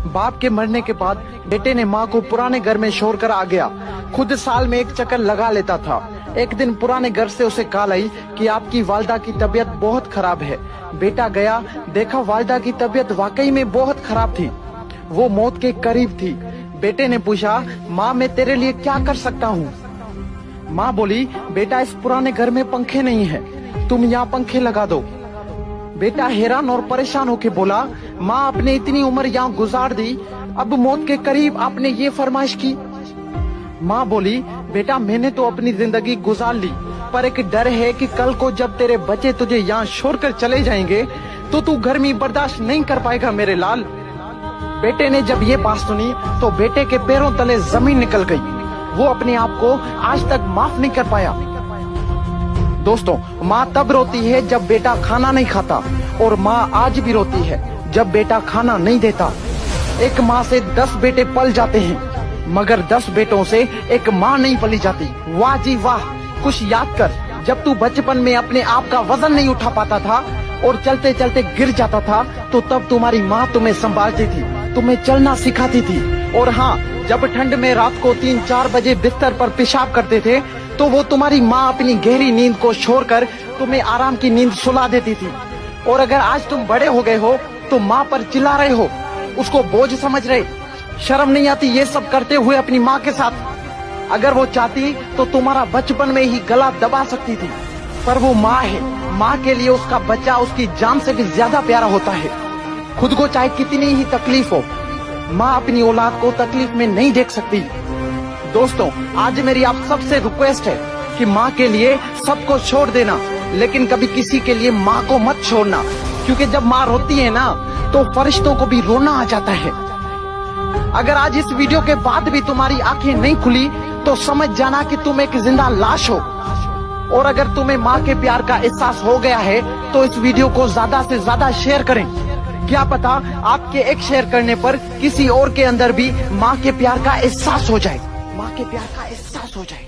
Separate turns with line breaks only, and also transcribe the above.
बाप के मरने के बाद बेटे ने माँ को पुराने घर में छोड़कर आ गया। खुद साल में एक चक्कर लगा लेता था। एक दिन पुराने घर से उसे कॉल आई कि आपकी वालिदा की तबीयत बहुत खराब है। बेटा गया, देखा वालिदा की तबीयत वाकई में बहुत खराब थी, वो मौत के करीब थी। बेटे ने पूछा, माँ मैं तेरे लिए क्या कर सकता हूँ? माँ बोली, बेटा इस पुराने घर में पंखे नहीं है, तुम यहाँ पंखे लगा दो। बेटा हैरान और परेशान होके बोला, माँ आपने इतनी उम्र यहाँ गुजार दी, अब मौत के करीब आपने ये फरमाइश की। माँ बोली, बेटा मैंने तो अपनी जिंदगी गुजार ली, पर एक डर है कि कल को जब तेरे बच्चे तुझे यहाँ छोड़कर चले जाएंगे तो तू गर्मी बर्दाश्त नहीं कर पाएगा मेरे लाल। बेटे ने जब ये बात सुनी तो बेटे के पैरों तले जमीन निकल गई। वो अपने आप को आज तक माफ नहीं कर पाया। दोस्तों, माँ तब रोती है जब बेटा खाना नहीं खाता, और माँ आज भी रोती है जब बेटा खाना नहीं देता। एक माँ से 10 बेटे पल जाते हैं, मगर 10 बेटों से एक माँ नहीं पली जाती। वाह जी वाह। कुछ याद कर, जब तू बचपन में अपने आप का वजन नहीं उठा पाता था और चलते चलते गिर जाता था, तो तब तुम्हारी माँ तुम्हें संभालती थी, तुम्हें चलना सिखाती थी। और हाँ, जब ठंड में रात को 3-4 बजे बिस्तर पर पेशाब करते थे तो वो तुम्हारी माँ अपनी गहरी नींद को छोड़कर तुम्हें आराम की नींद सुला देती थी। और अगर आज तुम बड़े हो गए हो तो माँ पर चिल्ला रहे हो, उसको बोझ समझ रहे, शर्म नहीं आती ये सब करते हुए अपनी माँ के साथ? अगर वो चाहती तो तुम्हारा बचपन में ही गला दबा सकती थी, पर वो माँ है। माँ के लिए उसका बच्चा उसकी जान से भी ज्यादा प्यारा होता है। खुद को चाहे कितनी ही तकलीफ हो, माँ अपनी औलाद को तकलीफ में नहीं देख सकती। दोस्तों, आज मेरी आप सबसे रिक्वेस्ट है कि माँ के लिए सबको छोड़ देना, लेकिन कभी किसी के लिए माँ को मत छोड़ना, क्योंकि जब माँ रोती है ना तो फरिश्तों को भी रोना आ जाता है। अगर आज इस वीडियो के बाद भी तुम्हारी आंखें नहीं खुली तो समझ जाना कि तुम एक जिंदा लाश हो। और अगर तुम्हें माँ के प्यार का एहसास हो गया है तो इस वीडियो को ज्यादा से ज्यादा शेयर करें। क्या पता आपके एक शेयर करने पर किसी और के अंदर भी माँ के प्यार का एहसास हो जाए, माँ के प्यार का एहसास हो जाए।